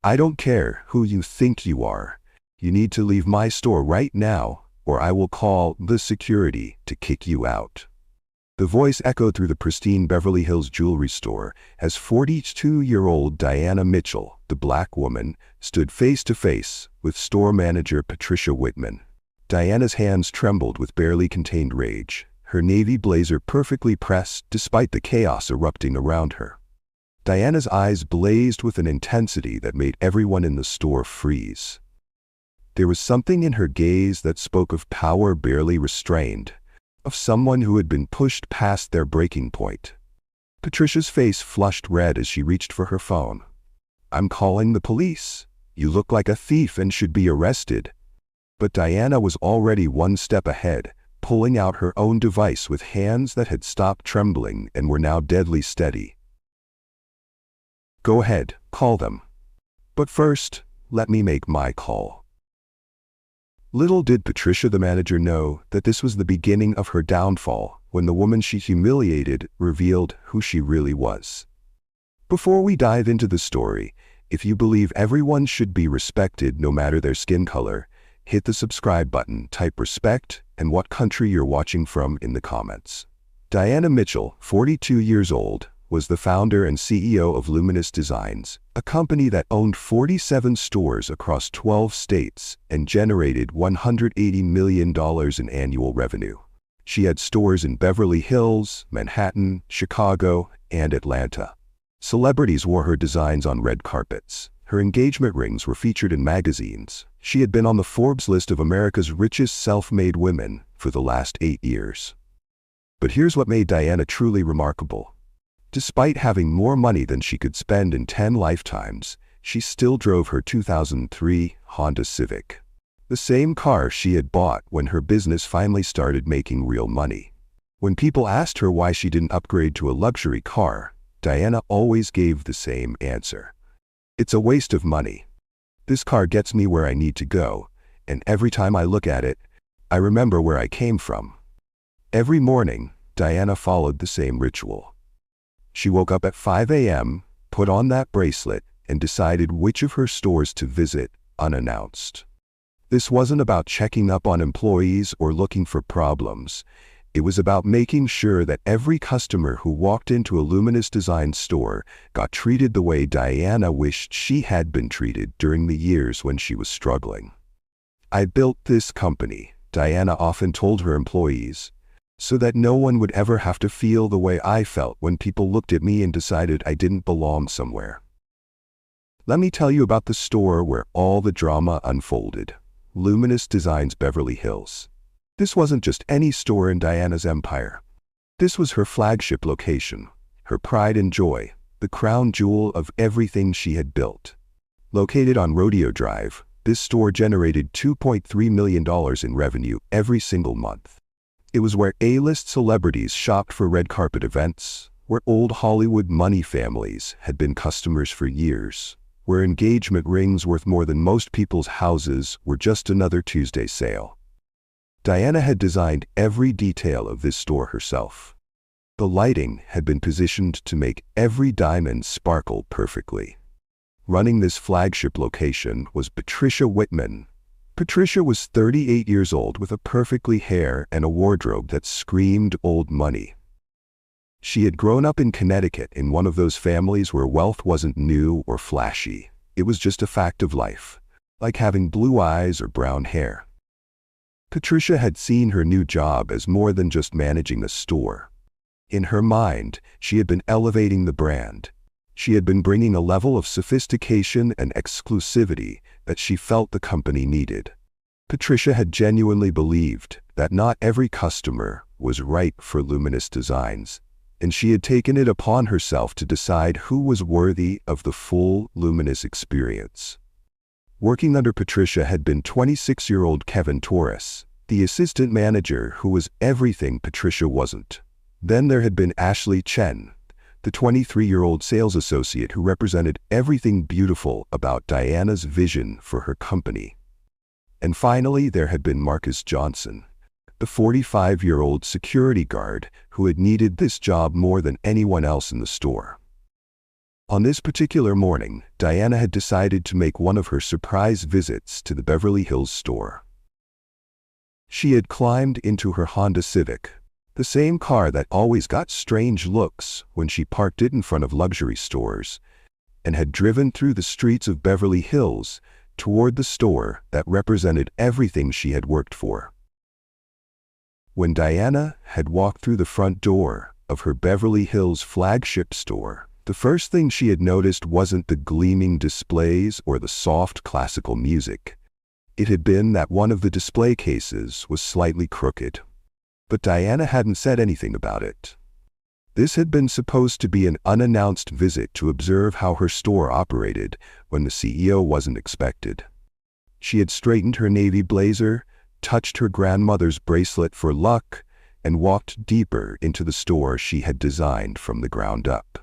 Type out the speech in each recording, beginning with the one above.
I don't care who you think you are. You need to leave my store right now, or I will call the security to kick you out." The voice echoed through the pristine Beverly Hills jewelry store as 42-year-old Diana Mitchell, the black woman, stood face to face with store manager Patricia Whitman. Diana's hands trembled with barely contained rage, her navy blazer perfectly pressed despite the chaos erupting around her. Diana's eyes blazed with an intensity that made everyone in the store freeze. There was something in her gaze that spoke of power barely restrained, of someone who had been pushed past their breaking point. Patricia's face flushed red as she reached for her phone. "I'm calling the police. You look like a thief and should be arrested." But Diana was already one step ahead, pulling out her own device with hands that had stopped trembling and were now deadly steady. "Go ahead, call them. But first, let me make my call." Little did Patricia the manager know that this was the beginning of her downfall when the woman she humiliated revealed who she really was. Before we dive into the story, if you believe everyone should be respected no matter their skin color, hit the subscribe button, type respect, and what country you're watching from in the comments. Diana Mitchell, 42 years old, was the founder and CEO of Luminous Designs, a company that owned 47 stores across 12 states and generated $180 million in annual revenue. She had stores in Beverly Hills, Manhattan, Chicago, and Atlanta. Celebrities wore her designs on red carpets. Her engagement rings were featured in magazines. She had been on the Forbes list of America's richest self-made women for the last 8 years. But here's what made Diana truly remarkable. Despite having more money than she could spend in 10 lifetimes, she still drove her 2003 Honda Civic. The same car she had bought when her business finally started making real money. When people asked her why she didn't upgrade to a luxury car, Diana always gave the same answer. "It's a waste of money. This car gets me where I need to go, and every time I look at it, I remember where I came from." Every morning, Diana followed the same ritual. She woke up at 5 a.m., put on that bracelet, and decided which of her stores to visit, unannounced. This wasn't about checking up on employees or looking for problems. It was about making sure that every customer who walked into a Luminous Design store got treated the way Diana wished she had been treated during the years when she was struggling. "I built this company," Diana often told her employees, "so that no one would ever have to feel the way I felt when people looked at me and decided I didn't belong somewhere." Let me tell you about the store where all the drama unfolded. Luminous Designs Beverly Hills. This wasn't just any store in Diana's empire. This was her flagship location, her pride and joy, the crown jewel of everything she had built. Located on Rodeo Drive, this store generated $2.3 million in revenue every single month. It was where A-list celebrities shopped for red carpet events, where old Hollywood money families had been customers for years, where engagement rings worth more than most people's houses were just another Tuesday sale. Diana had designed every detail of this store herself. The lighting had been positioned to make every diamond sparkle perfectly. Running this flagship location was Patricia Whitman. Patricia was 38 years old with a perfectly hair and a wardrobe that screamed old money. She had grown up in Connecticut in one of those families where wealth wasn't new or flashy. It was just a fact of life, like having blue eyes or brown hair. Patricia had seen her new job as more than just managing a store. In her mind, she had been elevating the brand. She had been bringing a level of sophistication and exclusivity that she felt the company needed. Patricia had genuinely believed that not every customer was right for Luminous Designs, and she had taken it upon herself to decide who was worthy of the full Luminous experience. Working under Patricia had been 26-year-old Kevin Torres, the assistant manager who was everything Patricia wasn't. Then there had been Ashley Chen, the 23-year-old sales associate who represented everything beautiful about Diana's vision for her company. And finally, there had been Marcus Johnson, the 45-year-old security guard who had needed this job more than anyone else in the store. On this particular morning, Diana had decided to make one of her surprise visits to the Beverly Hills store. She had climbed into her Honda Civic, the same car that always got strange looks when she parked it in front of luxury stores, and had driven through the streets of Beverly Hills toward the store that represented everything she had worked for. When Diana had walked through the front door of her Beverly Hills flagship store, the first thing she had noticed wasn't the gleaming displays or the soft classical music. It had been that one of the display cases was slightly crooked. But Diana hadn't said anything about it. This had been supposed to be an unannounced visit to observe how her store operated when the CEO wasn't expected. She had straightened her navy blazer, touched her grandmother's bracelet for luck, and walked deeper into the store she had designed from the ground up.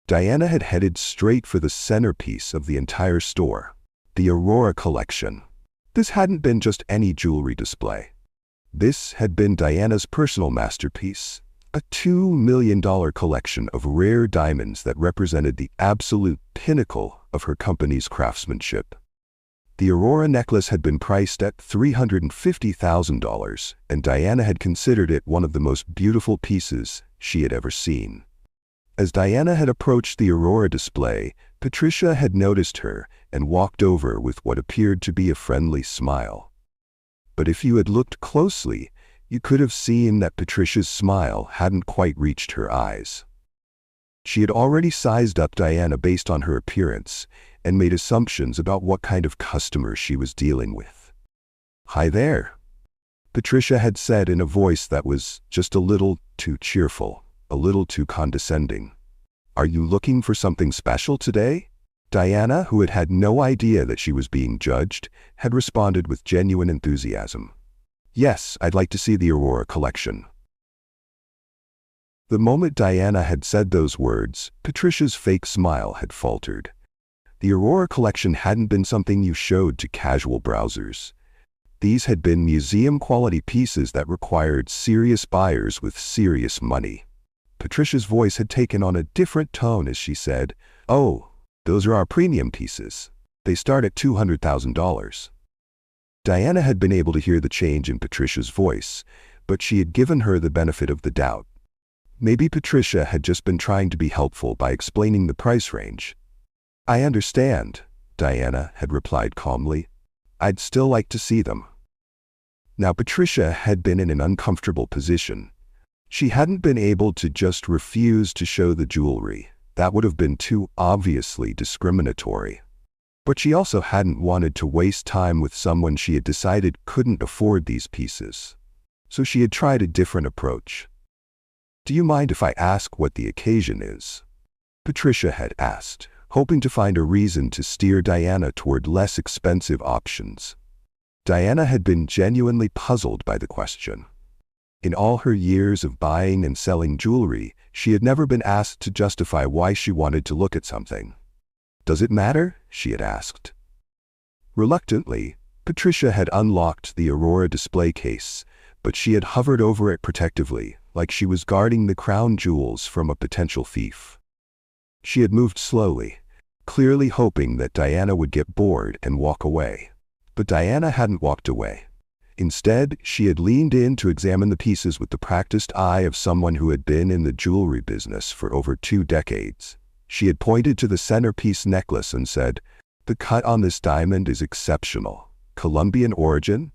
Diana had headed straight for the centerpiece of the entire store, the Aurora collection. This hadn't been just any jewelry display. This had been Diana's personal masterpiece, a $2 million collection of rare diamonds that represented the absolute pinnacle of her company's craftsmanship. The Aurora necklace had been priced at $350,000, and Diana had considered it one of the most beautiful pieces she had ever seen. As Diana had approached the Aurora display, Patricia had noticed her and walked over with what appeared to be a friendly smile. But if you had looked closely, you could have seen that Patricia's smile hadn't quite reached her eyes. She had already sized up Diana based on her appearance and made assumptions about what kind of customer she was dealing with. "Hi there," Patricia had said in a voice that was just a little too cheerful, a little too condescending. "Are you looking for something special today?" Diana, who had had no idea that she was being judged, had responded with genuine enthusiasm. "Yes, I'd like to see the Aurora collection." The moment Diana had said those words, Patricia's fake smile had faltered. The Aurora collection hadn't been something you showed to casual browsers. These had been museum-quality pieces that required serious buyers with serious money. Patricia's voice had taken on a different tone as she said, "Oh, those are our premium pieces. They start at $200,000. Diana had been able to hear the change in Patricia's voice, but she had given her the benefit of the doubt. Maybe Patricia had just been trying to be helpful by explaining the price range. "I understand," Diana had replied calmly. "I'd still like to see them." Now Patricia had been in an uncomfortable position. She hadn't been able to just refuse to show the jewelry. That would have been too obviously discriminatory. But she also hadn't wanted to waste time with someone she had decided couldn't afford these pieces. So she had tried a different approach. "Do you mind if I ask what the occasion is?" Patricia had asked, hoping to find a reason to steer Diana toward less expensive options. Diana had been genuinely puzzled by the question. In all her years of buying and selling jewelry, she had never been asked to justify why she wanted to look at something. "Does it matter?" she had asked. Reluctantly, Patricia had unlocked the Aurora display case, but she had hovered over it protectively, like she was guarding the crown jewels from a potential thief. She had moved slowly, clearly hoping that Diana would get bored and walk away. But Diana hadn't walked away. Instead, she had leaned in to examine the pieces with the practiced eye of someone who had been in the jewelry business for over 2 decades. She had pointed to the centerpiece necklace and said, "The cut on this diamond is exceptional. Colombian origin?"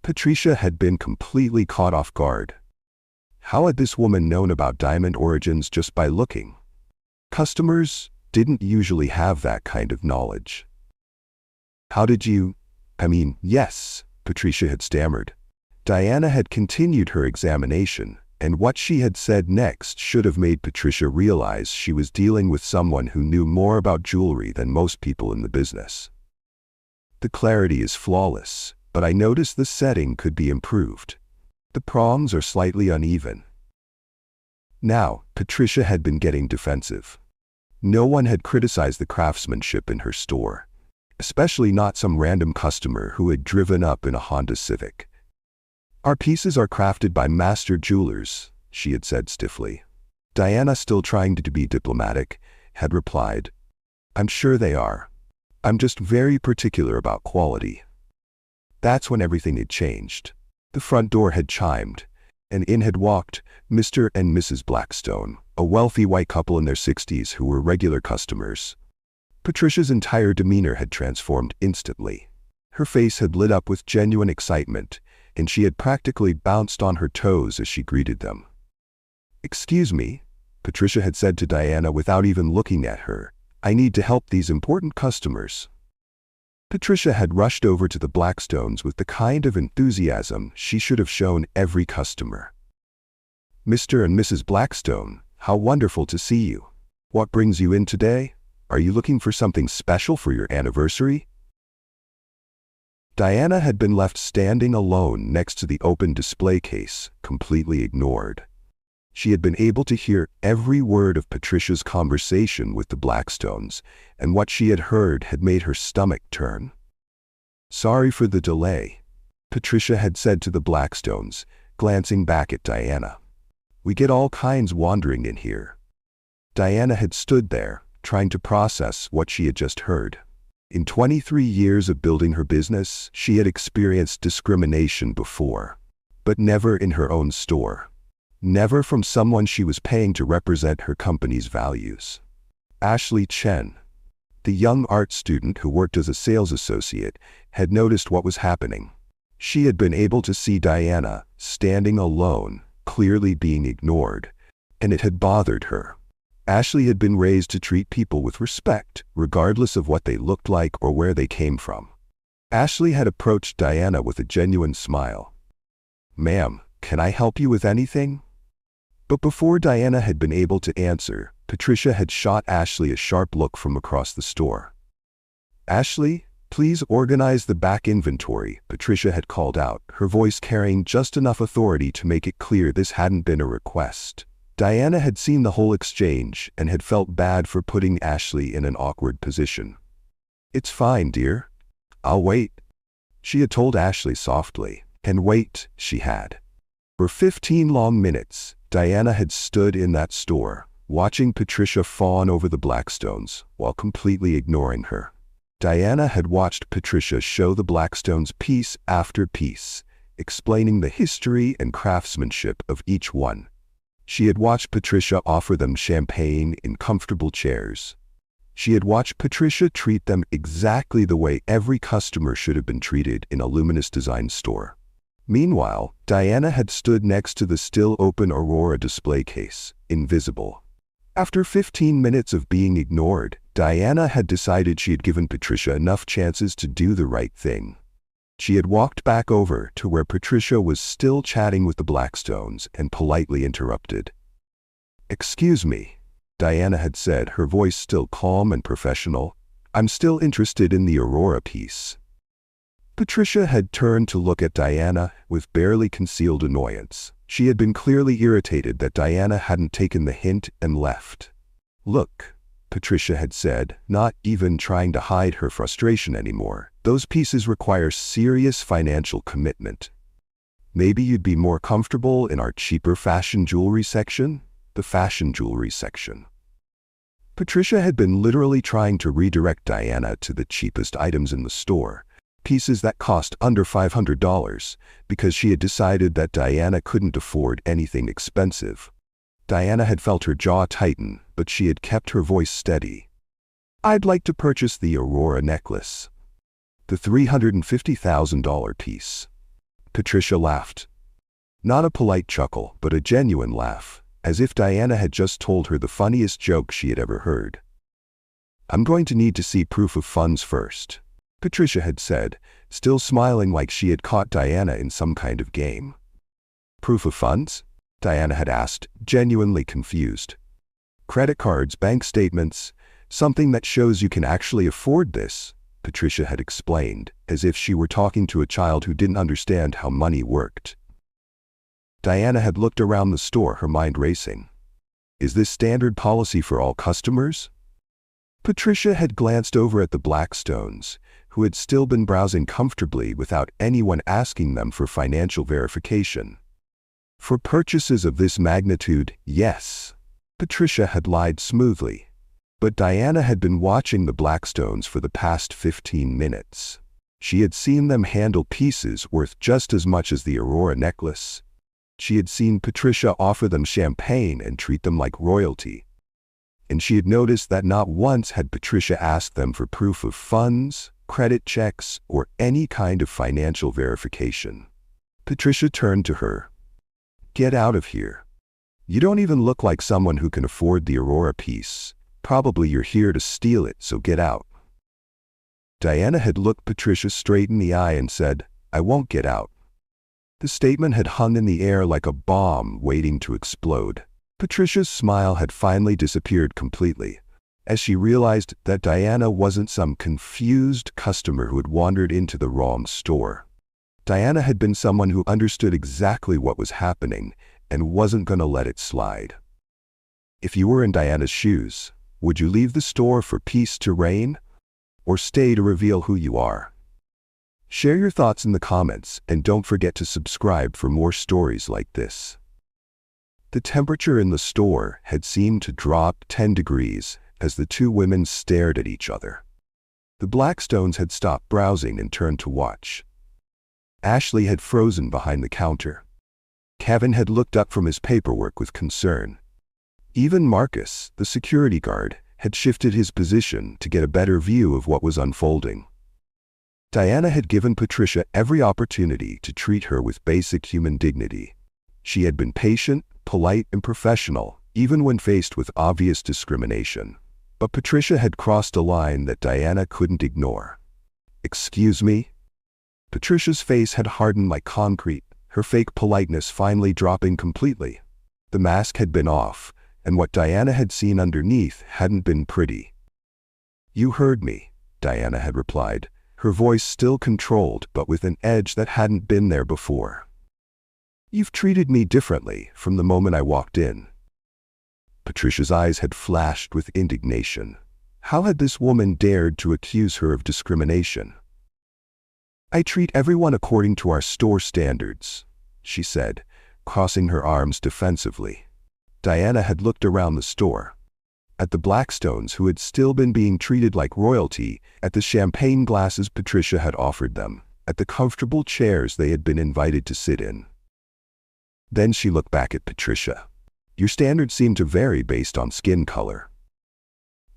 Patricia had been completely caught off guard. How had this woman known about diamond origins just by looking? Customers didn't usually have that kind of knowledge. "How did you? Yes," Patricia had stammered. Diana had continued her examination, and what she had said next should have made Patricia realize she was dealing with someone who knew more about jewelry than most people in the business. "The clarity is flawless, but I noticed the setting could be improved. The prongs are slightly uneven." Now, Patricia had been getting defensive. No one had criticized the craftsmanship in her store, especially not some random customer who had driven up in a Honda Civic. "Our pieces are crafted by master jewelers," she had said stiffly. Diana, still trying to be diplomatic, had replied, "I'm sure they are. I'm just very particular about quality." That's when everything had changed. The front door had chimed, and in had walked Mr. and Mrs. Blackstone, a wealthy white couple in their 60s who were regular customers. Patricia's entire demeanor had transformed instantly. Her face had lit up with genuine excitement, and she had practically bounced on her toes as she greeted them. "Excuse me," Patricia had said to Diana without even looking at her, "I need to help these important customers." Patricia had rushed over to the Blackstones with the kind of enthusiasm she should have shown every customer. "Mr. and Mrs. Blackstone, how wonderful to see you. What brings you in today? Are you looking for something special for your anniversary?" Diana had been left standing alone next to the open display case, completely ignored. She had been able to hear every word of Patricia's conversation with the Blackstones, and what she had heard had made her stomach turn. "Sorry for the delay," Patricia had said to the Blackstones, glancing back at Diana. "We get all kinds wandering in here." Diana had stood there, trying to process what she had just heard. In 23 years of building her business, she had experienced discrimination before, but never in her own store. Never from someone she was paying to represent her company's values. Ashley Chen, the young art student who worked as a sales associate, had noticed what was happening. She had been able to see Diana, standing alone, clearly being ignored, and it had bothered her. Ashley had been raised to treat people with respect, regardless of what they looked like or where they came from. Ashley had approached Diana with a genuine smile. "Ma'am, can I help you with anything?" But before Diana had been able to answer, Patricia had shot Ashley a sharp look from across the store. "Ashley, please organize the back inventory," Patricia had called out, her voice carrying just enough authority to make it clear this hadn't been a request. Diana had seen the whole exchange and had felt bad for putting Ashley in an awkward position. "It's fine, dear. I'll wait," she had told Ashley softly. And wait, she had. For 15 long minutes, Diana had stood in that store, watching Patricia fawn over the Blackstones, while completely ignoring her. Diana had watched Patricia show the Blackstones piece after piece, explaining the history and craftsmanship of each one. She had watched Patricia offer them champagne in comfortable chairs. She had watched Patricia treat them exactly the way every customer should have been treated in a luminous design store. Meanwhile, Diana had stood next to the still open Aurora display case, invisible. After 15 minutes of being ignored, Diana had decided she had given Patricia enough chances to do the right thing. She had walked back over to where Patricia was still chatting with the Blackstones and politely interrupted. "Excuse me," Diana had said, her voice still calm and professional. "I'm still interested in the Aurora piece." Patricia had turned to look at Diana with barely concealed annoyance. She had been clearly irritated that Diana hadn't taken the hint and left. "Look," Patricia had said, not even trying to hide her frustration anymore, "those pieces require serious financial commitment. Maybe you'd be more comfortable in our cheaper fashion jewelry section?" The fashion jewelry section. Patricia had been literally trying to redirect Diana to the cheapest items in the store, pieces that cost under $500, because she had decided that Diana couldn't afford anything expensive. Diana had felt her jaw tighten, but she had kept her voice steady. "I'd like to purchase the Aurora necklace. The $350,000 piece." Patricia laughed. Not a polite chuckle, but a genuine laugh, as if Diana had just told her the funniest joke she had ever heard. "I'm going to need to see proof of funds first," Patricia had said, still smiling like she had caught Diana in some kind of game. "Proof of funds?" Diana had asked, genuinely confused. "Credit cards, bank statements, something that shows you can actually afford this," Patricia had explained, as if she were talking to a child who didn't understand how money worked. Diana had looked around the store, her mind racing. "Is this standard policy for all customers?" Patricia had glanced over at the Blackstones, who had still been browsing comfortably without anyone asking them for financial verification. "For purchases of this magnitude, yes," Patricia had lied smoothly. But Diana had been watching the Blackstones for the past 15 minutes. She had seen them handle pieces worth just as much as the Aurora necklace. She had seen Patricia offer them champagne and treat them like royalty. And she had noticed that not once had Patricia asked them for proof of funds, credit checks, or any kind of financial verification. Patricia turned to her. "Get out of here. You don't even look like someone who can afford the Aurora piece. Probably you're here to steal it, so get out." Diana had looked Patricia straight in the eye and said, "I won't get out." The statement had hung in the air like a bomb waiting to explode. Patricia's smile had finally disappeared completely, as she realized that Diana wasn't some confused customer who had wandered into the wrong store. Diana had been someone who understood exactly what was happening and wasn't going to let it slide. If you were in Diana's shoes, would you leave the store for peace to reign, or stay to reveal who you are? Share your thoughts in the comments, and don't forget to subscribe for more stories like this. The temperature in the store had seemed to drop 10 degrees as the two women stared at each other. The Blackstones had stopped browsing and turned to watch. Ashley had frozen behind the counter. Kevin had looked up from his paperwork with concern. Even Marcus, the security guard, had shifted his position to get a better view of what was unfolding. Diana had given Patricia every opportunity to treat her with basic human dignity. She had been patient, polite, and professional, even when faced with obvious discrimination. But Patricia had crossed a line that Diana couldn't ignore. "Excuse me?" Patricia's face had hardened like concrete, her fake politeness finally dropping completely. The mask had been off, and what Diana had seen underneath hadn't been pretty. "You heard me," Diana had replied, her voice still controlled but with an edge that hadn't been there before. "You've treated me differently from the moment I walked in." Patricia's eyes had flashed with indignation. How had this woman dared to accuse her of discrimination? "I treat everyone according to our store standards," she said, crossing her arms defensively. Diana had looked around the store. At the Blackstones, who had still been being treated like royalty, at the champagne glasses Patricia had offered them, at the comfortable chairs they had been invited to sit in. Then she looked back at Patricia. "Your standards seem to vary based on skin color."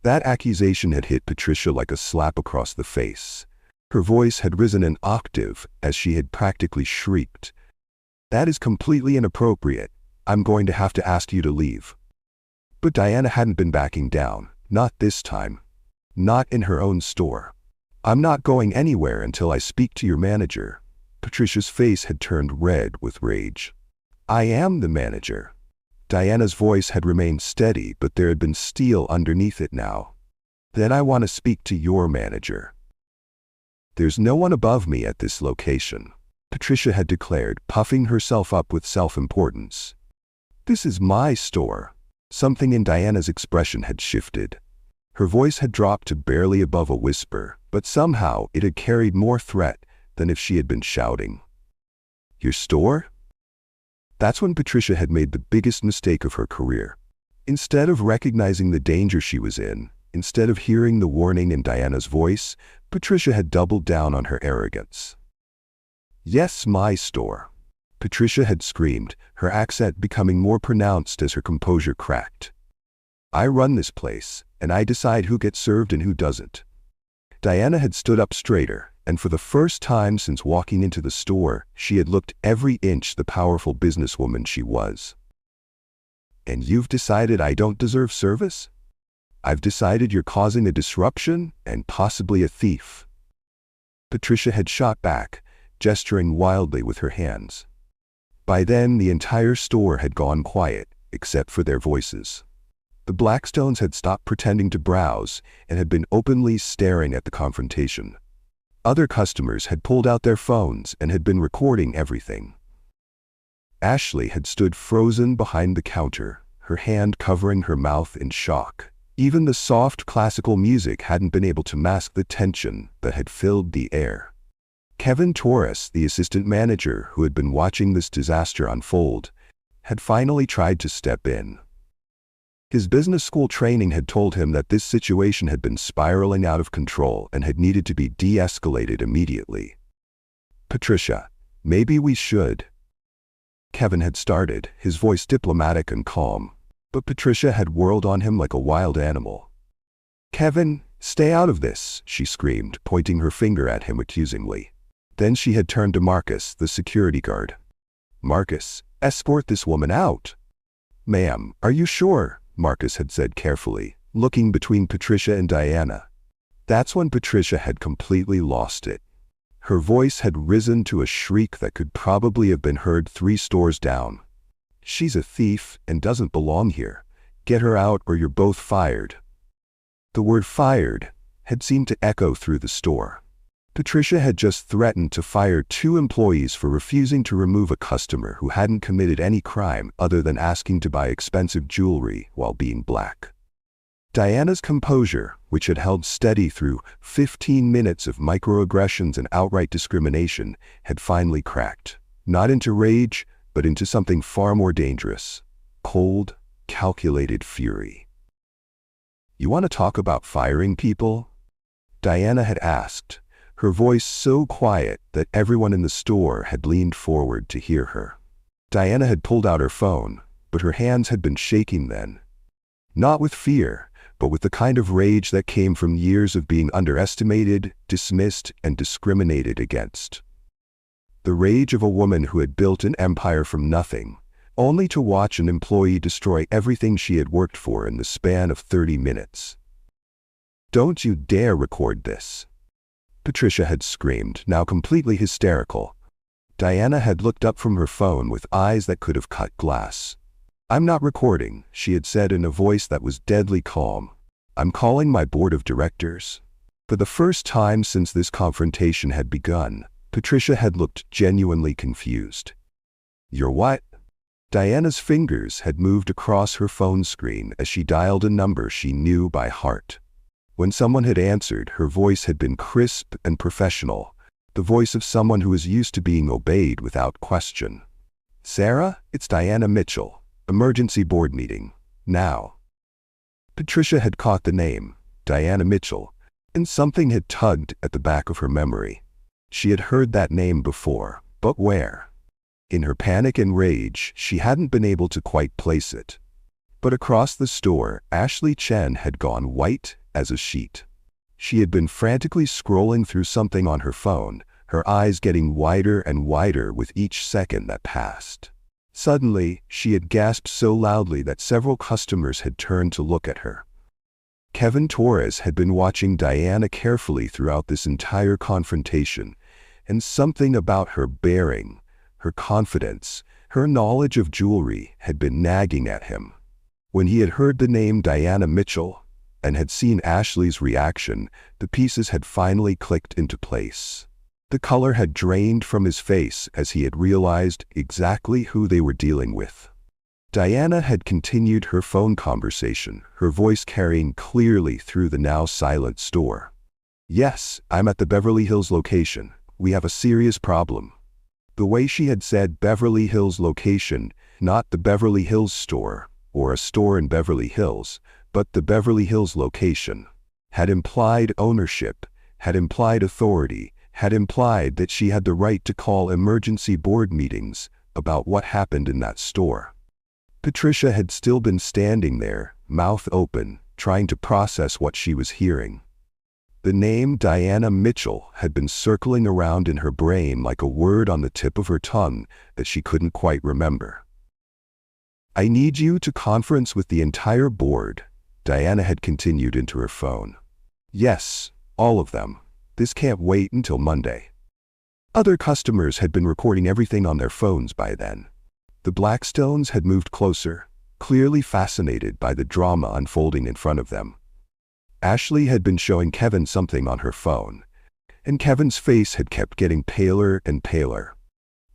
That accusation had hit Patricia like a slap across the face. Her voice had risen an octave as she had practically shrieked. "That is completely inappropriate. I'm going to have to ask you to leave." But Diana hadn't been backing down, not this time. Not in her own store. "I'm not going anywhere until I speak to your manager." Patricia's face had turned red with rage. "I am the manager." Diana's voice had remained steady, but there had been steel underneath it now. "Then I want to speak to your manager." "There's no one above me at this location," Patricia had declared, puffing herself up with self-importance. "This is my store." Something in Diana's expression had shifted. Her voice had dropped to barely above a whisper, but somehow it had carried more threat than if she had been shouting. "Your store?" That's when Patricia had made the biggest mistake of her career. Instead of recognizing the danger she was in, instead of hearing the warning in Diana's voice, Patricia had doubled down on her arrogance. "Yes, my store," Patricia had screamed, her accent becoming more pronounced as her composure cracked. "I run this place, and I decide who gets served and who doesn't." Diana had stood up straighter, and for the first time since walking into the store, she had looked every inch the powerful businesswoman she was. "And you've decided I don't deserve service? I've decided you're causing a disruption and possibly a thief." Patricia had shot back, gesturing wildly with her hands. By then, the entire store had gone quiet, except for their voices. The Blackstones had stopped pretending to browse and had been openly staring at the confrontation. Other customers had pulled out their phones and had been recording everything. Ashley had stood frozen behind the counter, her hand covering her mouth in shock. Even the soft classical music hadn't been able to mask the tension that had filled the air. Kevin Torres, the assistant manager who had been watching this disaster unfold, had finally tried to step in. His business school training had told him that this situation had been spiraling out of control and had needed to be de-escalated immediately. "Patricia, maybe we should." Kevin had started, his voice diplomatic and calm, but Patricia had whirled on him like a wild animal. "Kevin, stay out of this," she screamed, pointing her finger at him accusingly. Then she had turned to Marcus, the security guard. "Marcus, escort this woman out." "Ma'am, are you sure?" Marcus had said carefully, looking between Patricia and Diana. That's when Patricia had completely lost it. Her voice had risen to a shriek that could probably have been heard 3 stores down. "She's a thief and doesn't belong here. Get her out or you're both fired." The word "fired" had seemed to echo through the store. Patricia had just threatened to fire 2 employees for refusing to remove a customer who hadn't committed any crime other than asking to buy expensive jewelry while being black. Diana's composure, which had held steady through 15 minutes of microaggressions and outright discrimination, had finally cracked, not into rage, but into something far more dangerous: cold, calculated fury. "You want to talk about firing people?" Diana had asked, her voice so quiet that everyone in the store had leaned forward to hear her. Diana had pulled out her phone, but her hands had been shaking then. Not with fear, but with the kind of rage that came from years of being underestimated, dismissed, and discriminated against. The rage of a woman who had built an empire from nothing, only to watch an employee destroy everything she had worked for in the span of 30 minutes. "Don't you dare record this!" Patricia had screamed, now completely hysterical. Diana had looked up from her phone with eyes that could have cut glass. "I'm not recording," she had said in a voice that was deadly calm. "I'm calling my board of directors." For the first time since this confrontation had begun, Patricia had looked genuinely confused. "You're what?" Diana's fingers had moved across her phone screen as she dialed a number she knew by heart. When someone had answered, her voice had been crisp and professional, the voice of someone who was used to being obeyed without question. "Sarah, it's Diana Mitchell. Emergency board meeting. Now." Patricia had caught the name, Diana Mitchell, and something had tugged at the back of her memory. She had heard that name before, but where? In her panic and rage, she hadn't been able to quite place it. But across the store, Ashley Chen had gone white as a sheet. She had been frantically scrolling through something on her phone, her eyes getting wider and wider with each second that passed. Suddenly, she had gasped so loudly that several customers had turned to look at her. Kevin Torres had been watching Diana carefully throughout this entire confrontation, and something about her bearing, her confidence, her knowledge of jewelry had been nagging at him. When he had heard the name Diana Mitchell and had seen Ashley's reaction, the pieces had finally clicked into place. The color had drained from his face as he had realized exactly who they were dealing with. Diana had continued her phone conversation, her voice carrying clearly through the now silent store. "Yes, I'm at the Beverly Hills location. We have a serious problem." The way she had said Beverly Hills location, not the Beverly Hills store, or a store in Beverly Hills, but the Beverly Hills location, had implied ownership, had implied authority, had implied that she had the right to call emergency board meetings about what happened in that store. Patricia had still been standing there, mouth open, trying to process what she was hearing. The name Diana Mitchell had been circling around in her brain like a word on the tip of her tongue that she couldn't quite remember. "I need you to conference with the entire board," Diana had continued into her phone. "Yes, all of them. This can't wait until Monday." Other customers had been recording everything on their phones by then. The Blackstones had moved closer, clearly fascinated by the drama unfolding in front of them. Ashley had been showing Kevin something on her phone, and Kevin's face had kept getting paler and paler.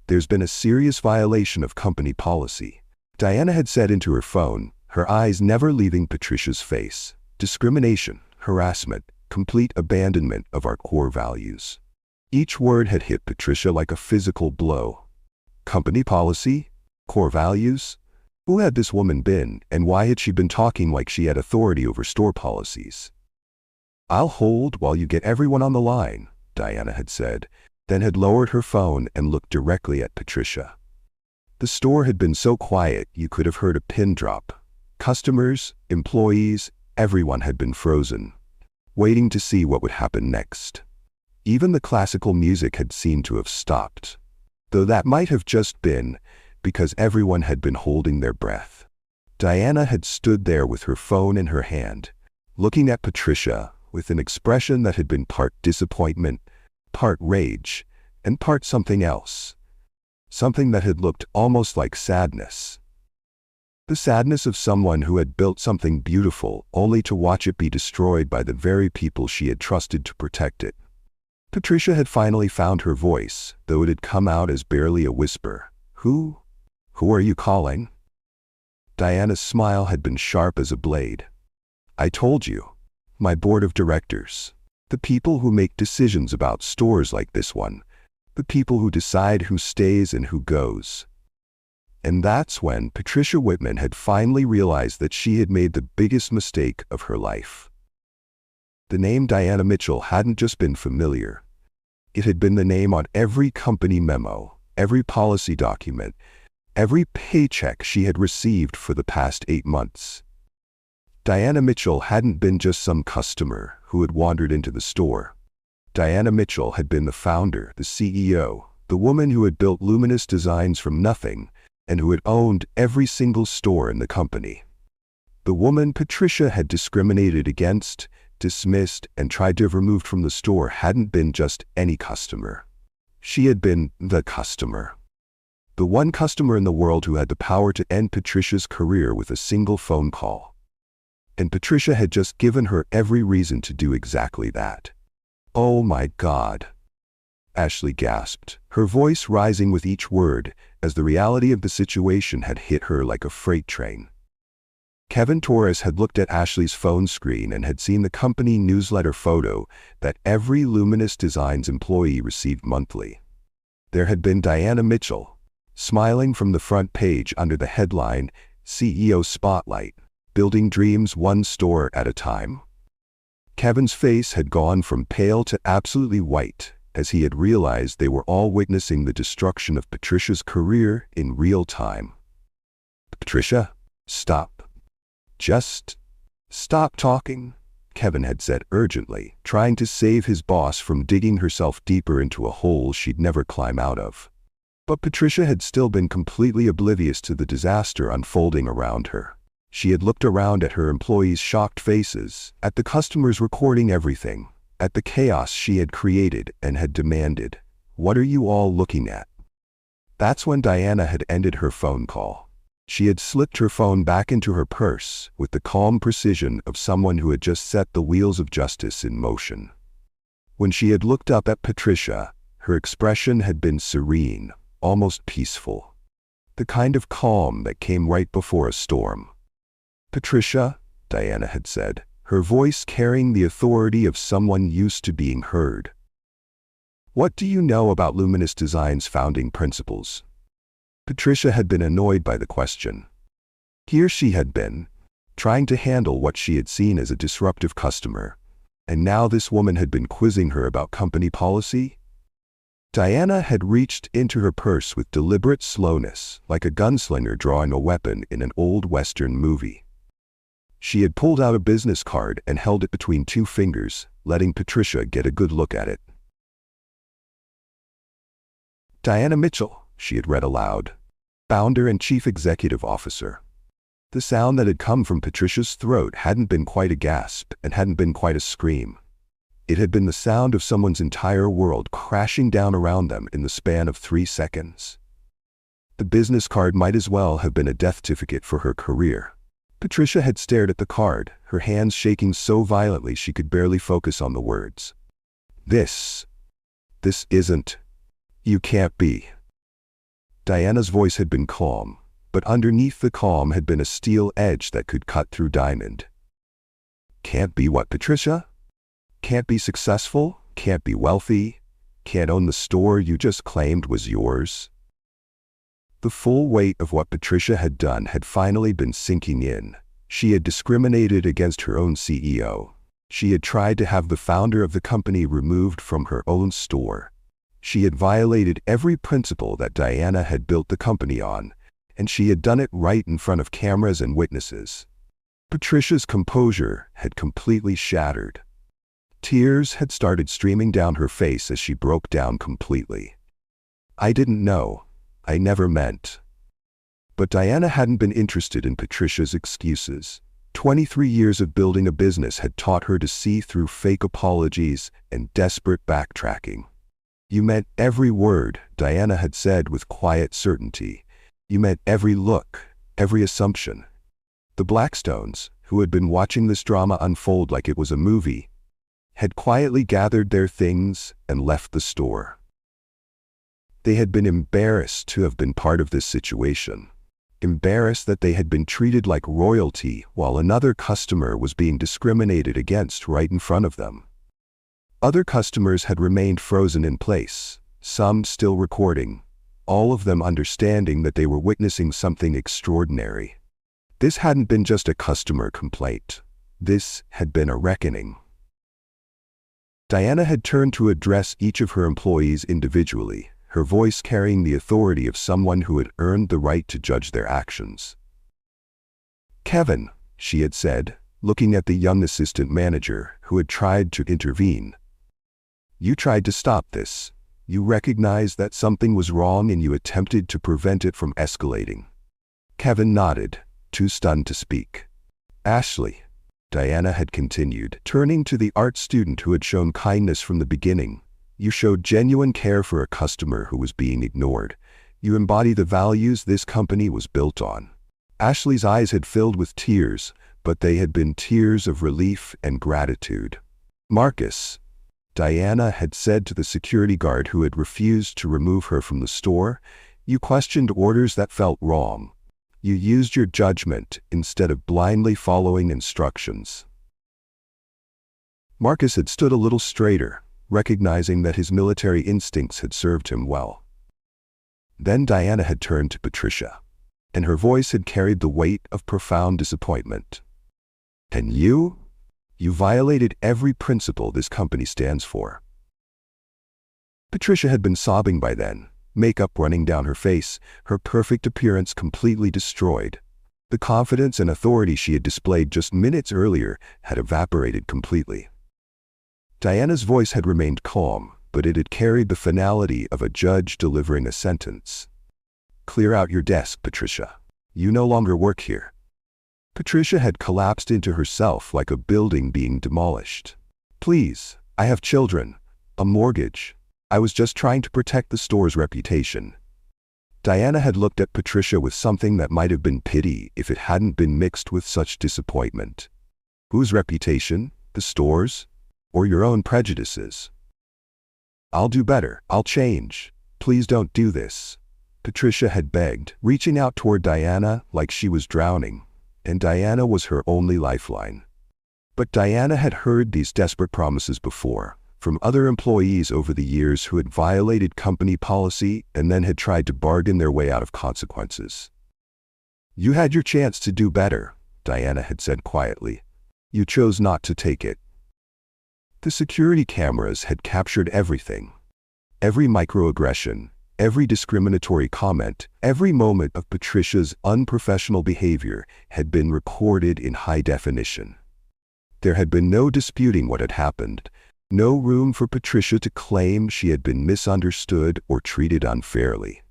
"There's been a serious violation of company policy," Diana had said into her phone, her eyes never leaving Patricia's face. "Discrimination, harassment, complete abandonment of our core values." Each word had hit Patricia like a physical blow. Company policy? Core values? Who had this woman been, and why had she been talking like she had authority over store policies? "I'll hold while you get everyone on the line," Diana had said, then had lowered her phone and looked directly at Patricia. The store had been so quiet you could have heard a pin drop. Customers, employees, everyone had been frozen, waiting to see what would happen next. Even the classical music had seemed to have stopped, though that might have just been because everyone had been holding their breath. Diana had stood there with her phone in her hand, looking at Patricia with an expression that had been part disappointment, part rage, and part something else. Something that had looked almost like sadness. The sadness of someone who had built something beautiful only to watch it be destroyed by the very people she had trusted to protect it. Patricia had finally found her voice, though it had come out as barely a whisper. Who are you calling?" Diana's smile had been sharp as a blade. "I told you. My board of directors. The people who make decisions about stores like this one. The people who decide who stays and who goes." And that's when Patricia Whitman had finally realized that she had made the biggest mistake of her life. The name Diana Mitchell hadn't just been familiar. It had been the name on every company memo, every policy document, every paycheck she had received for the past 8 months. Diana Mitchell hadn't been just some customer who had wandered into the store. Diana Mitchell had been the founder, the CEO, the woman who had built Luminous Designs from nothing and who had owned every single store in the company. The woman Patricia had discriminated against, dismissed, and tried to have removed from the store hadn't been just any customer. She had been the customer. The one customer in the world who had the power to end Patricia's career with a single phone call. And Patricia had just given her every reason to do exactly that. "Oh my God," Ashley gasped, her voice rising with each word as the reality of the situation had hit her like a freight train. Kevin Torres had looked at Ashley's phone screen and had seen the company newsletter photo that every Luminous Designs employee received monthly. There had been Diana Mitchell, smiling from the front page under the headline, CEO Spotlight, building dreams one store at a time. Kevin's face had gone from pale to absolutely white as he had realized they were all witnessing the destruction of Patricia's career in real time. "Patricia, stop. Just stop talking," Kevin had said urgently, trying to save his boss from digging herself deeper into a hole she'd never climb out of. But Patricia had still been completely oblivious to the disaster unfolding around her. She had looked around at her employees' shocked faces, at the customers recording everything, at the chaos she had created and had demanded, "What are you all looking at?" That's when Diana had ended her phone call. She had slipped her phone back into her purse with the calm precision of someone who had just set the wheels of justice in motion. When she had looked up at Patricia, her expression had been serene, almost peaceful. The kind of calm that came right before a storm. "Patricia," Diana had said, her voice carrying the authority of someone used to being heard. "What do you know about Luminous Designs' founding principles?" Patricia had been annoyed by the question. Here she had been, trying to handle what she had seen as a disruptive customer, and now this woman had been quizzing her about company policy? Diana had reached into her purse with deliberate slowness, like a gunslinger drawing a weapon in an old Western movie. She had pulled out a business card and held it between 2 fingers, letting Patricia get a good look at it. "Diana Mitchell," she had read aloud, "founder and chief executive officer." The sound that had come from Patricia's throat hadn't been quite a gasp and hadn't been quite a scream. It had been the sound of someone's entire world crashing down around them in the span of 3 seconds. The business card might as well have been a death certificate for her career. Patricia had stared at the card, her hands shaking so violently she could barely focus on the words. This isn't. You can't be." Diana's voice had been calm, but underneath the calm had been a steel edge that could cut through diamond. "Can't be what, Patricia? Can't be successful? Can't be wealthy? Can't own the store you just claimed was yours?" The full weight of what Patricia had done had finally been sinking in. She had discriminated against her own CEO. She had tried to have the founder of the company removed from her own store. She had violated every principle that Diana had built the company on, and she had done it right in front of cameras and witnesses. Patricia's composure had completely shattered. Tears had started streaming down her face as she broke down completely. "I didn't know. I never meant." But Diana hadn't been interested in Patricia's excuses. 23 years of building a business had taught her to see through fake apologies and desperate backtracking. "You meant every word," Diana had said with quiet certainty. "You meant every look, every assumption." The Blackstones, who had been watching this drama unfold like it was a movie, had quietly gathered their things and left the store. They had been embarrassed to have been part of this situation. Embarrassed that they had been treated like royalty while another customer was being discriminated against right in front of them. Other customers had remained frozen in place, some still recording, all of them understanding that they were witnessing something extraordinary. This hadn't been just a customer complaint. This had been a reckoning. Diana had turned to address each of her employees individually, her voice carrying the authority of someone who had earned the right to judge their actions. "Kevin," she had said, looking at the young assistant manager who had tried to intervene. "You tried to stop this. You recognized that something was wrong and you attempted to prevent it from escalating." Kevin nodded, too stunned to speak. "Ashley," Diana had continued, turning to the art student who had shown kindness from the beginning, "you showed genuine care for a customer who was being ignored. You embody the values this company was built on." Ashley's eyes had filled with tears, but they had been tears of relief and gratitude. "Marcus," Diana had said to the security guard who had refused to remove her from the store, "you questioned orders that felt wrong. You used your judgment instead of blindly following instructions." Marcus had stood a little straighter, recognizing that his military instincts had served him well. Then Diana had turned to Patricia, and her voice had carried the weight of profound disappointment. "And you? You violated every principle this company stands for." Patricia had been sobbing by then, makeup running down her face, her perfect appearance completely destroyed. The confidence and authority she had displayed just minutes earlier had evaporated completely. Diana's voice had remained calm, but it had carried the finality of a judge delivering a sentence. "Clear out your desk, Patricia. You no longer work here." Patricia had collapsed into herself like a building being demolished. "Please, I have children, a mortgage. I was just trying to protect the store's reputation." Diana had looked at Patricia with something that might have been pity if it hadn't been mixed with such disappointment. "Whose reputation? The store's? Or your own prejudices?" "I'll do better. I'll change. Please don't do this," Patricia had begged, reaching out toward Diana like she was drowning, and Diana was her only lifeline. But Diana had heard these desperate promises before, from other employees over the years who had violated company policy and then had tried to bargain their way out of consequences. "You had your chance to do better," Diana had said quietly. "You chose not to take it." The security cameras had captured everything. Every microaggression, every discriminatory comment, every moment of Patricia's unprofessional behavior had been recorded in high definition. There had been no disputing what had happened, no room for Patricia to claim she had been misunderstood or treated unfairly.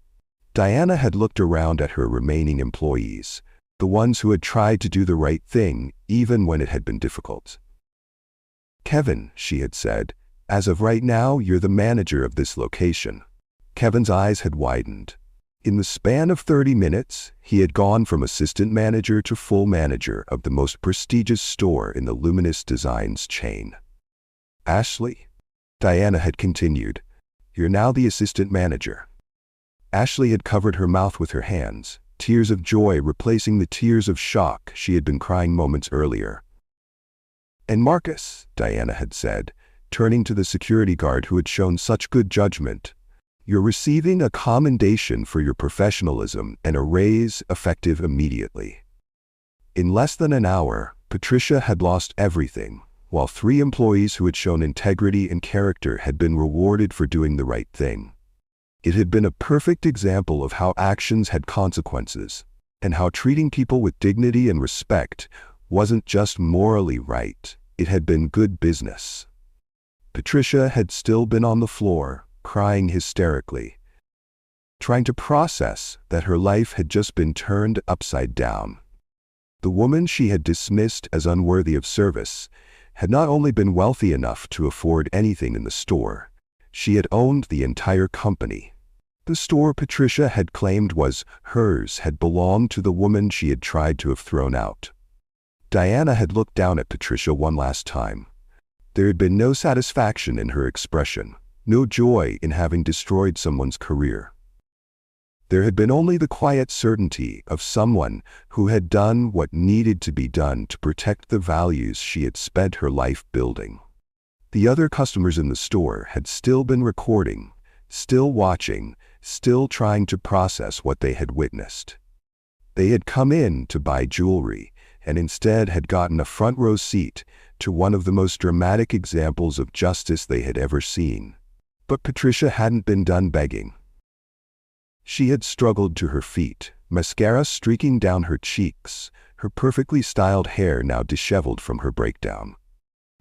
Diana had looked around at her remaining employees, the ones who had tried to do the right thing even when it had been difficult. "Kevin," she had said, "as of right now, you're the manager of this location." Kevin's eyes had widened. In the span of 30 minutes, he had gone from assistant manager to full manager of the most prestigious store in the Luminous Designs chain. "Ashley," Diana had continued, "you're now the assistant manager." Ashley had covered her mouth with her hands, tears of joy replacing the tears of shock she had been crying moments earlier. "And Marcus," Diana had said, turning to the security guard who had shown such good judgment, You're receiving a commendation for your professionalism and a raise effective immediately." In less than an hour, Patricia had lost everything, while 3 employees who had shown integrity and character had been rewarded for doing the right thing. It had been a perfect example of how actions had consequences, and how treating people with dignity and respect wasn't just morally right, it had been good business. Patricia had still been on the floor, crying hysterically, trying to process that her life had just been turned upside down. The woman she had dismissed as unworthy of service had not only been wealthy enough to afford anything in the store, she had owned the entire company. The store Patricia had claimed was hers had belonged to the woman she had tried to have thrown out. Diana had looked down at Patricia one last time. There had been no satisfaction in her expression, no joy in having destroyed someone's career. There had been only the quiet certainty of someone who had done what needed to be done to protect the values she had spent her life building. The other customers in the store had still been recording, still watching, still trying to process what they had witnessed. They had come in to buy jewelry, and instead had gotten a front row seat to one of the most dramatic examples of justice they had ever seen. But Patricia hadn't been done begging. She had struggled to her feet, mascara streaking down her cheeks, her perfectly styled hair now disheveled from her breakdown.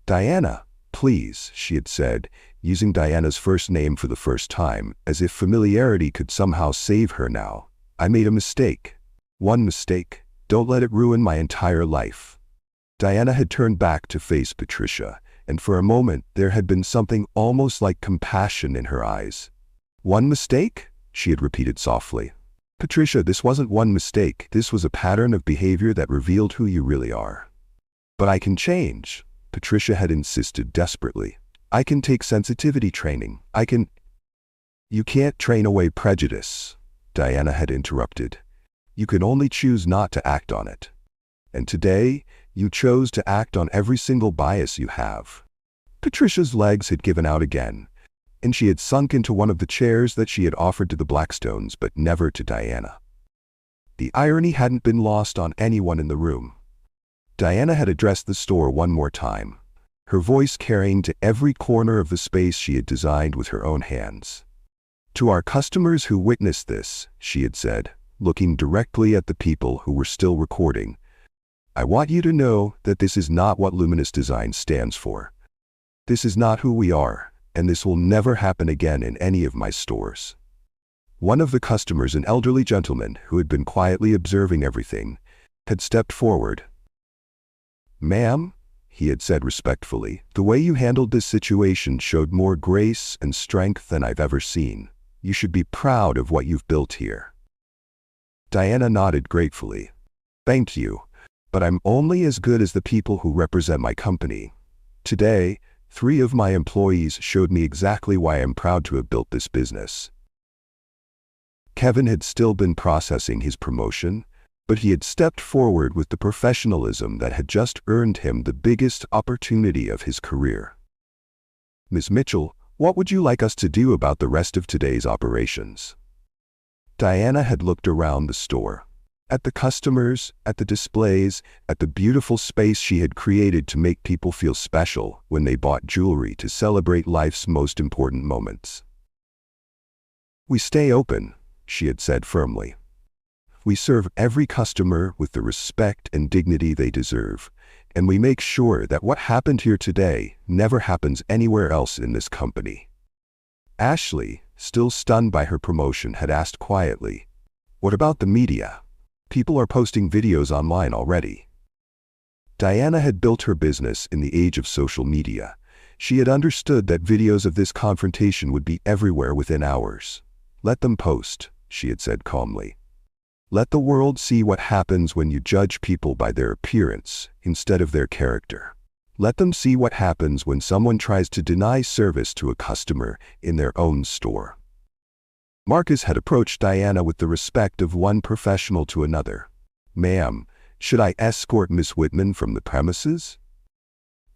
"Diana, please," she had said, using Diana's first name for the first time, as if familiarity could somehow save her now. "I made a mistake. One mistake. Don't let it ruin my entire life." Diana had turned back to face Patricia, and for a moment there had been something almost like compassion in her eyes. "One mistake?" she had repeated softly. "Patricia, this wasn't one mistake. This was a pattern of behavior that revealed who you really are." "But I can change," Patricia had insisted desperately. "I can take sensitivity training. I can—" "You can't train away prejudice," Diana had interrupted. "You can only choose not to act on it. And today, you chose to act on every single bias you have." Patricia's legs had given out again, and she had sunk into one of the chairs that she had offered to the Blackstones but never to Diana. The irony hadn't been lost on anyone in the room. Diana had addressed the store one more time, her voice carrying to every corner of the space she had designed with her own hands. "To our customers who witnessed this," she had said, looking directly at the people who were still recording, "I want you to know that this is not what Luminous Design stands for. This is not who we are, and this will never happen again in any of my stores." One of the customers, an elderly gentleman who had been quietly observing everything, had stepped forward. "Ma'am," he had said respectfully, "the way you handled this situation showed more grace and strength than I've ever seen. You should be proud of what you've built here." Diana nodded gratefully. "Thank you, but I'm only as good as the people who represent my company. Today, 3 of my employees showed me exactly why I'm proud to have built this business." Kevin had still been processing his promotion, but he had stepped forward with the professionalism that had just earned him the biggest opportunity of his career. "Ms. Mitchell, what would you like us to do about the rest of today's operations?" Diana had looked around the store, at the customers, at the displays, at the beautiful space she had created to make people feel special when they bought jewelry to celebrate life's most important moments. "We stay open," she had said firmly. "We serve every customer with the respect and dignity they deserve, and we make sure that what happened here today never happens anywhere else in this company." Ashley, still stunned by her promotion, had asked quietly, "What about the media? People are posting videos online already." Diana had built her business in the age of social media. She had understood that videos of this confrontation would be everywhere within hours. "Let them post," she had said calmly. "Let the world see what happens when you judge people by their appearance instead of their character. Let them see what happens when someone tries to deny service to a customer in their own store." Marcus had approached Diana with the respect of one professional to another. "Ma'am, should I escort Miss Whitman from the premises?"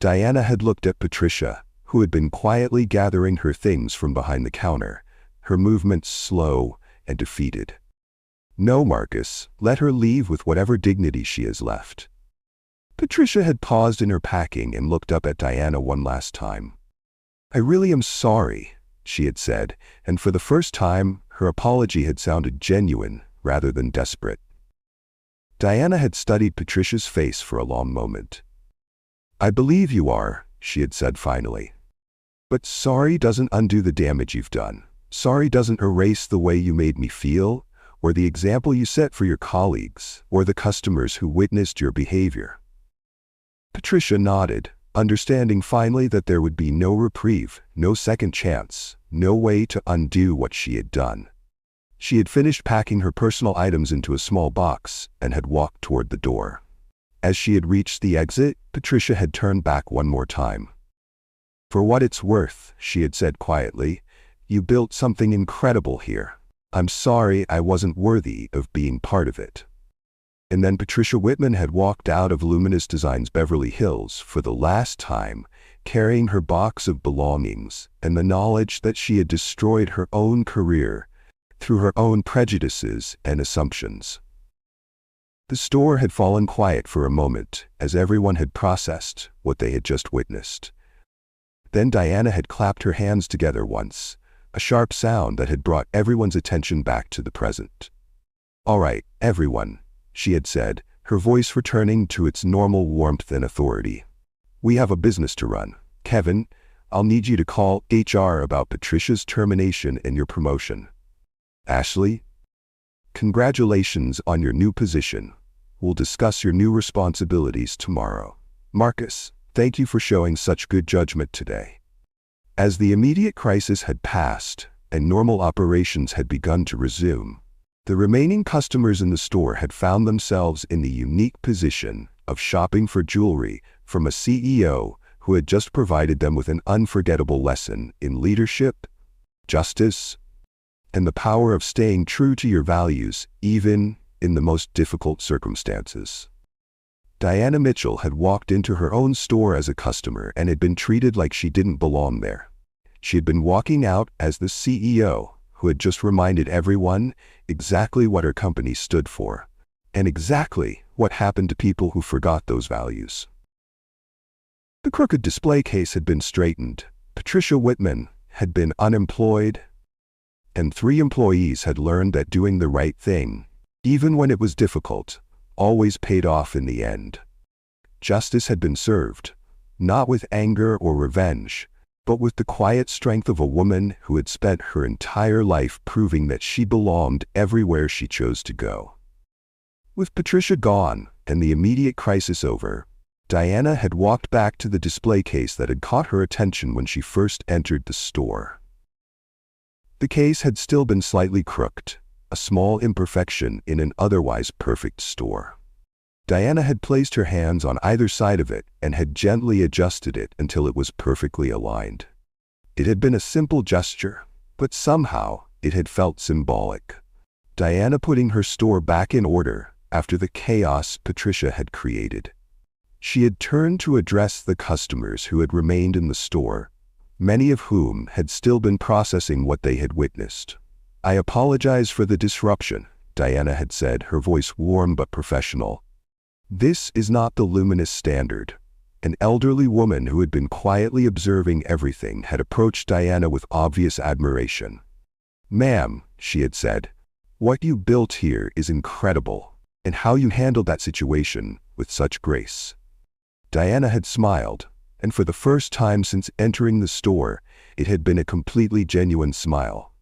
Diana had looked at Patricia, who had been quietly gathering her things from behind the counter, her movements slow and defeated. "No, Marcus, let her leave with whatever dignity she has left." Patricia had paused in her packing and looked up at Diana one last time. "I really am sorry," she had said, and for the first time, her apology had sounded genuine rather than desperate. Diana had studied Patricia's face for a long moment. "I believe you are," she had said finally. "But sorry doesn't undo the damage you've done. Sorry doesn't erase the way you made me feel, or the example you set for your colleagues, or the customers who witnessed your behavior." Patricia nodded, understanding finally that there would be no reprieve, no second chance, no way to undo what she had done. She had finished packing her personal items into a small box and had walked toward the door. As she had reached the exit, Patricia had turned back one more time. "For what it's worth," she had said quietly, "you built something incredible here. I'm sorry I wasn't worthy of being part of it." And then Patricia Whitman had walked out of Luminous Designs Beverly Hills for the last time, carrying her box of belongings and the knowledge that she had destroyed her own career through her own prejudices and assumptions. The store had fallen quiet for a moment as everyone had processed what they had just witnessed. Then Diana had clapped her hands together once, a sharp sound that had brought everyone's attention back to the present. "All right, everyone," she had said, her voice returning to its normal warmth and authority. "We have a business to run. Kevin, I'll need you to call HR about Patricia's termination and your promotion. Ashley, congratulations on your new position. We'll discuss your new responsibilities tomorrow. Marcus, thank you for showing such good judgment today." As the immediate crisis had passed and normal operations had begun to resume, the remaining customers in the store had found themselves in the unique position of shopping for jewelry from a CEO who had just provided them with an unforgettable lesson in leadership, justice, and the power of staying true to your values even in the most difficult circumstances. Diana Mitchell had walked into her own store as a customer and had been treated like she didn't belong there. She had been walking out as the CEO who had just reminded everyone exactly what her company stood for, and exactly what happened to people who forgot those values. The crooked display case had been straightened, Patricia Whitman had been unemployed, and 3 employees had learned that doing the right thing, even when it was difficult, always paid off in the end. Justice had been served, not with anger or revenge, but with the quiet strength of a woman who had spent her entire life proving that she belonged everywhere she chose to go. With Patricia gone and the immediate crisis over, Diana had walked back to the display case that had caught her attention when she first entered the store. The case had still been slightly crooked, a small imperfection in an otherwise perfect store. Diana had placed her hands on either side of it and had gently adjusted it until it was perfectly aligned. It had been a simple gesture, but somehow it had felt symbolic. Diana putting her store back in order after the chaos Patricia had created. She had turned to address the customers who had remained in the store, many of whom had still been processing what they had witnessed. "I apologize for the disruption," Diana had said, her voice warm but professional. "This is not the Luminous standard." An elderly woman who had been quietly observing everything had approached Diana with obvious admiration. "Ma'am," she had said, "what you built here is incredible, and how you handled that situation with such grace." Diana had smiled, and for the first time since entering the store, it had been a completely genuine smile.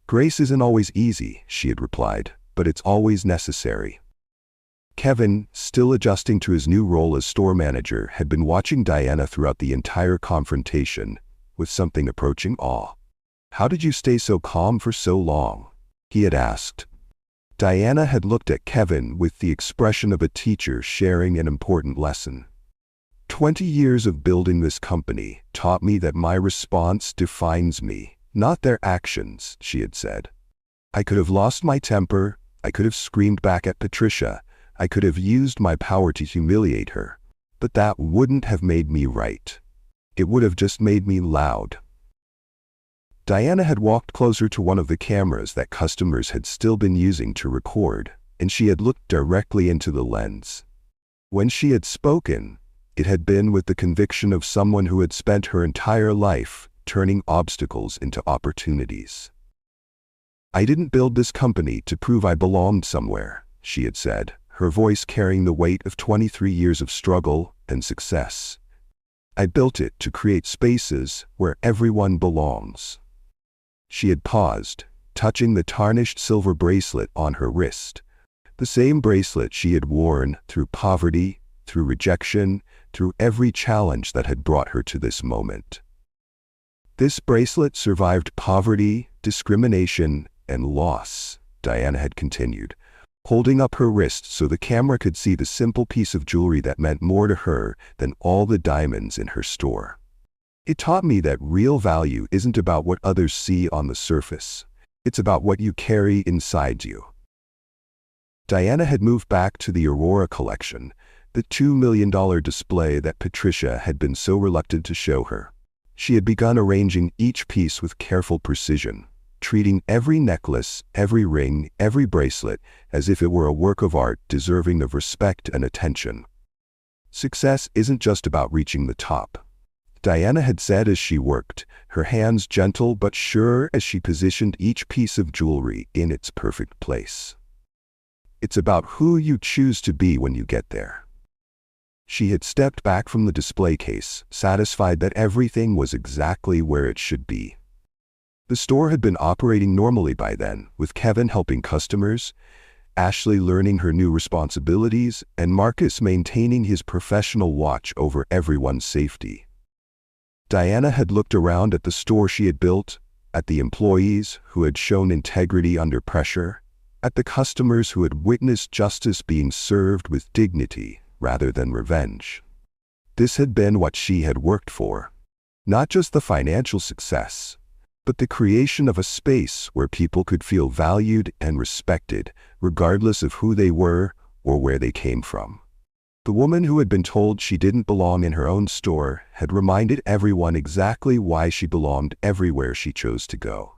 "Grace isn't always easy," she had replied, "but it's always necessary." Kevin, still adjusting to his new role as store manager, had been watching Diana throughout the entire confrontation, with something approaching awe. "How did you stay so calm for so long?" he had asked. Diana had looked at Kevin with the expression of a teacher sharing an important lesson. 20 years of building this company taught me that my response defines me, not their actions," she had said. "I could have lost my temper, I could have screamed back at Patricia, I could have used my power to humiliate her, but that wouldn't have made me right. It would have just made me loud." Diana had walked closer to one of the cameras that customers had still been using to record, and she had looked directly into the lens. When she had spoken, it had been with the conviction of someone who had spent her entire life turning obstacles into opportunities. "I didn't build this company to prove I belonged somewhere," she had said, her voice carrying the weight of 23 years of struggle and success. "I built it to create spaces where everyone belongs." She had paused, touching the tarnished silver bracelet on her wrist, the same bracelet she had worn through poverty, through rejection, through every challenge that had brought her to this moment. "This bracelet survived poverty, discrimination, and loss," Diana had continued, holding up her wrist so the camera could see the simple piece of jewelry that meant more to her than all the diamonds in her store. "It taught me that real value isn't about what others see on the surface. It's about what you carry inside you." Diana had moved back to the Aurora collection, the $2 million display that Patricia had been so reluctant to show her. She had begun arranging each piece with careful precision, treating every necklace, every ring, every bracelet as if it were a work of art deserving of respect and attention. "Success isn't just about reaching the top," Diana had said as she worked, her hands gentle but sure as she positioned each piece of jewelry in its perfect place. "It's about who you choose to be when you get there." She had stepped back from the display case, satisfied that everything was exactly where it should be. The store had been operating normally by then, with Kevin helping customers, Ashley learning her new responsibilities, and Marcus maintaining his professional watch over everyone's safety. Diana had looked around at the store she had built, at the employees who had shown integrity under pressure, at the customers who had witnessed justice being served with dignity rather than revenge. This had been what she had worked for. Not just the financial success, but the creation of a space where people could feel valued and respected, regardless of who they were or where they came from. The woman who had been told she didn't belong in her own store had reminded everyone exactly why she belonged everywhere she chose to go.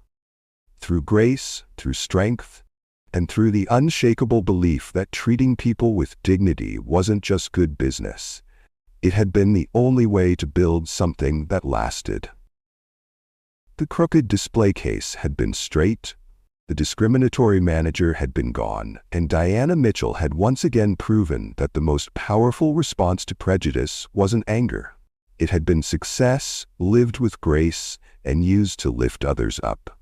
Through grace, through strength, and through the unshakable belief that treating people with dignity wasn't just good business. It had been the only way to build something that lasted. The crooked display case had been straight, the discriminatory manager had been gone, and Diana Mitchell had once again proven that the most powerful response to prejudice wasn't anger. It had been success, lived with grace, and used to lift others up.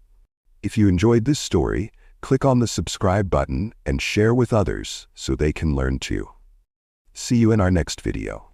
If you enjoyed this story, click on the subscribe button and share with others so they can learn too. See you in our next video.